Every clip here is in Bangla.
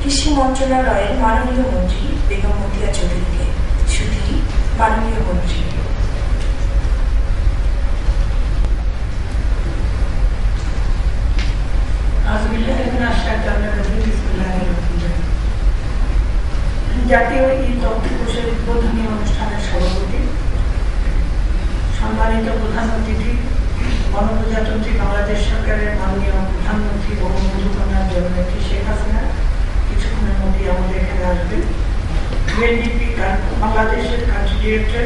কৃষি মন্ত্রণালয়ের মাননীয় মন্ত্রী বেগম মতিয়া চৌধুরীকে। শুধু মাননীয় মন্ত্রী। জাতীয় ই-তথ্য কোষের উদ্বোধনী অনুষ্ঠানের সভাপতি, সম্মানিত প্রধান অতিথি, গণপ্রজাতন্ত্রী বাংলাদেশ সরকারের মাননীয় প্রধানমন্ত্রী বঙ্গবন্ধু কন্যা জননেত্রী শেখ হাসিনা কিছুক্ষণের মধ্যেই আমাদের এখানে আসবেন। ইউএনডিপি বাংলাদেশের country director,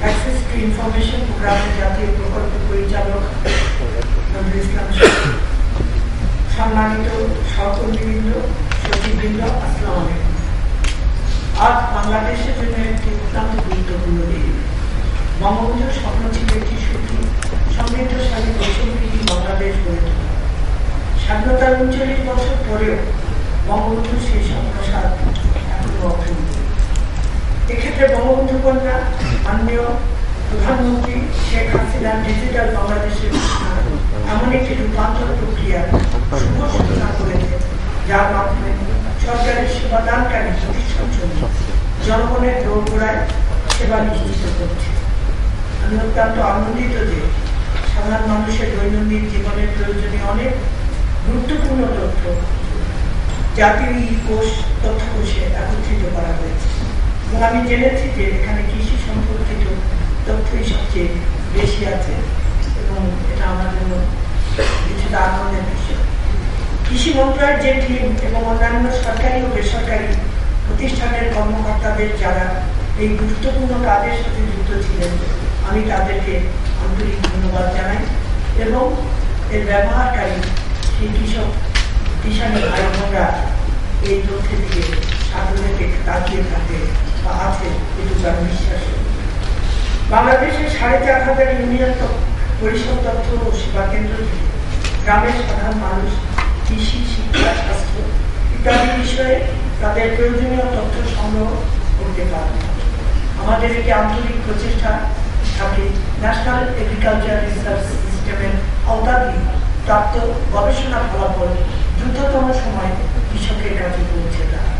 access to information প্রোগ্রামের জাতীয় প্রকল্প পরিচালক নজরুল ইসলাম, সম্মানিত সহকর্মীবৃন্দ, সচিববৃন্দ, আসসালামু আলাইকুম। আজ বাংলাদেশের জন্য একটি অত্যন্ত গুরুত্বপূর্ণ দিন। বঙ্গবন্ধুর স্বপ্ন ছিল একটি সুখী, সমৃদ্ধশালী, বৈষম্যহীন বাংলাদেশ গড়ে তোলা। স্বাধীনতার ৩৯ বছর পরেও বঙ্গবন্ধুর সেই স্বপ্ন সাধ এখনো অক্ষুণ্ণ। এক্ষেত্রে বঙ্গবন্ধু কন্যা মাননীয় প্রধানমন্ত্রী শেখ হাসিনার ডিজিটাল বাংলাদেশের এমন একটি রূপান্তর প্রক্রিয়ার শুভ সূচনা করেছে, যার মাধ্যমে সরকারের সেবাদানকারী প্রতিষ্ঠানসমূহ জনগণের দোরগোড়ায় সেবা নিশ্চিত করছে। আমি অত্যন্ত আনন্দিত যে সাধারণ মানুষের দৈনন্দিন জীবনের প্রয়োজনীয় অনেক গুরুত্বপূর্ণ তথ্য জাতীয় ই-কোষ তথ্য কোষে একত্রিত করা হয়েছে, এবং আমি জেনেছি যে এখানে কৃষি সম্পর্কিত তথ্যই সবচেয়ে বেশি আছে, এবং এটা আমার জন্য কিছুটা আনন্দের বিষয়। কৃষি মন্ত্রণালয়ের যে টিম এবং অন্যান্য সরকারি ও বেসরকারি প্রতিষ্ঠানের কর্মকর্তাদের যারা এই গুরুত্বপূর্ণ কাজের সাথে যুক্ত ছিলেন, আমি তাদেরকে আন্তরিক ধন্যবাদ জানাই, এবং এর ব্যবহারকারী সেই কিষাণী ভাই বোনরা এই তথ্যের দিকে সাধারণকে তাকিয়ে থাকে বা আছে এটুকু আমি বিশ্বাস করি। বাংলাদেশের ৪,৫০০ ইউনিয়ন পরিষদ তথ্য ও সেবা কেন্দ্র থেকে গ্রামের সাধারণ মানুষ কৃষি, শিক্ষা, স্বাস্থ্য ইত্যাদি বিষয়ে তাদের প্রয়োজনীয় তথ্য সংগ্রহ করতে পারে। আমাদের একটি আন্তরিক প্রচেষ্টা থাকে ন্যাশনাল এগ্রিকালচার রিসার্চ সিস্টেমের আওতাধীন প্রাপ্ত গবেষণা ফলাফল দ্রুততম সময়ে কৃষকের কাছে পৌঁছে দেওয়া,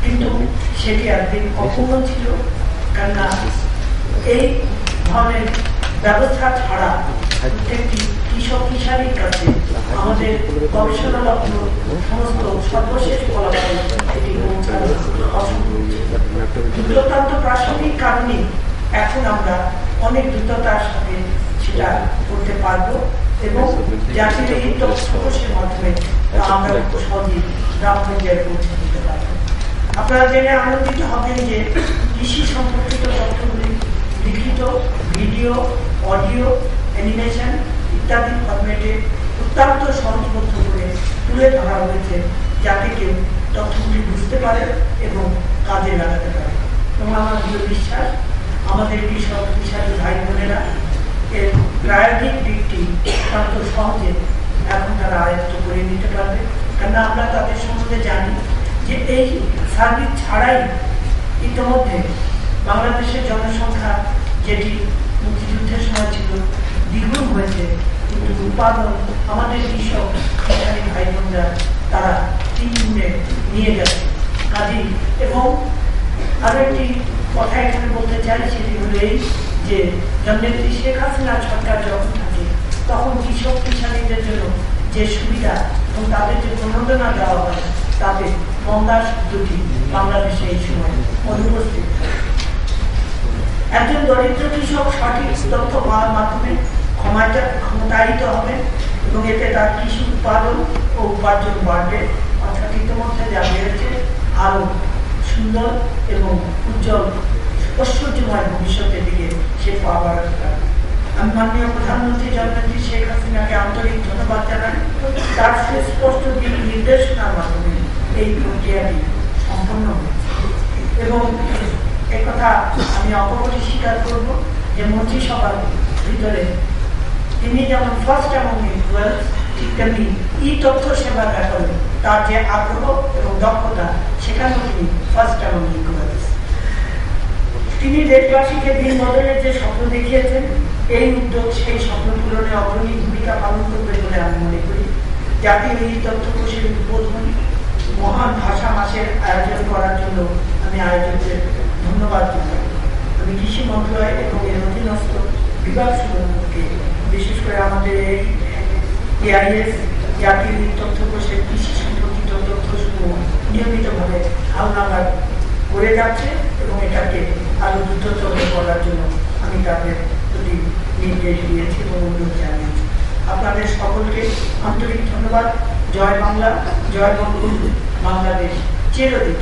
কিন্তু সেটি একদিন অপূর্ণ ছিল, কেননা এই ধরনের ব্যবস্থা ছাড়া প্রত্যেকটি কৃষক কিষাণীর কাছে আমাদের গবেষণালব্ধ সমস্ত সর্বশেষ ফলাফল এটি পৌঁছানো অসম্ভব। দ্রুততান্ত প্রাসঙ্গিক কারণে এখন আমরা অনেক দ্রুততার সাথে সেটা করতে পারবো, এবং জাতীয় এই তথ্য কোষের মাধ্যমে আমরা সহজেই গ্রাম পর্যায়ে পৌঁছে দিতে পারবো। আপনারা জেনে আনন্দিত হবেন যে কৃষি সম্পর্কিত তথ্যগুলি লিখিত, ভিডিও, অডিও, অ্যানিমেশন ইত্যাদি ফরম্যাটে অত্যন্ত সহজবোধ্য করে তুলে ধরা হয়েছে, যাতে কেউ তথ্যগুলি বুঝতে পারে এবং কাজে লাগাতে পারে। এবং আমার দৃঢ় বিশ্বাস আমাদের কৃষক কিষাণী ভাই বোনেরা এর প্রায়োগিক দিকটি অত্যন্ত সহজে এখন তারা আয়ত্ত করে নিতে পারবে, কেননা আমরা তাদের সম্বন্ধে জানি যে এই সার্ভিস ছাড়াই ইতিমধ্যে বাংলাদেশের জনসংখ্যা যেটি মুক্তিযুদ্ধের সময় ছিল দ্বিগুণ হয়েছে, কিন্তু উৎপাদন আমাদের কৃষক কিষাণী ভাই বোনরা তারা 3 গুণে নিয়ে গেছে কাজেই। এবং আরো একটি কথা এখানে বলতে চাই, সেটি হলো এই যে জননেত্রী শেখ হাসিনা সরকার যখন থাকে তখন কৃষক কিষাণীদের জন্য যে সুবিধা এবং তাদের যে প্রণোদনা দেওয়া হয় তাতে মন্দা শব্দটি বাংলাদেশে এই সময় অনুপস্থিত। একজন দরিদ্র কৃষক সঠিক তথ্য পাওয়ার মাধ্যমে ক্ষমতায়িত হবে, এবং এতে তার কৃষি উৎপাদন ও উপার্জন বাড়বে, অর্থাৎ ইতিমধ্যে যা বেড়েছে আরো সুন্দর এবং উজ্জ্বল ঐশ্বর্যময় ভবিষ্যতের দিকে সে পাওয়ার। আমি মাননীয় প্রধানমন্ত্রী জননেত্রী শেখ হাসিনাকে আন্তরিক ধন্যবাদ জানাই, তার সুস্পষ্ট দিক নির্দেশনার মাধ্যমে এই প্রক্রিয়াটি সম্পন্ন হয়েছে। এবং একথা আমি অকপটে স্বীকার করব যে মন্ত্রিসভার ভিতরে তিনি যেমন ফার্স্ট এবং ঠিক তেমনি ই তথ্য সেবার ব্যাপারে তার যে আগ্রহ এবং দক্ষতা, সেখানেও তিনি ফার্স্ট এবং ইকুয়ালস। তিনি দেশবাসীকে দিন বদলের যে স্বপ্ন দেখিয়েছেন, এই উদ্যোগ সেই স্বপ্ন পূরণে অগ্রণী ভূমিকা পালন করবে বলে আমি মনে করি। জাতীয় ই তথ্য কোষের উদ্বোধন ও জন্য আমি আয়োজকদের ধন্যবাদ জানাই। আমি কৃষি মন্ত্রণালয় এবং এর অধীনস্থ বিভাগসমূহকে, বিশেষ করে আমাদের এই এআইএস জাতীয় তথ্যকোষের কৃষি সম্পর্কিত তথ্যসমূহ নিয়মিতভাবে হালনাগাদ করে যাচ্ছে এবং এটাকে আরো দ্রুততর করার জন্য আমি তাদের প্রতি নির্দেশ দিয়েছি এবং অনুরোধ জানিয়েছি। আপনাদের সকলকে আন্তরিক ধন্যবাদ। জয় বাংলা, জয় বঙ্গবন্ধু, বাংলাদেশ চিরদিন।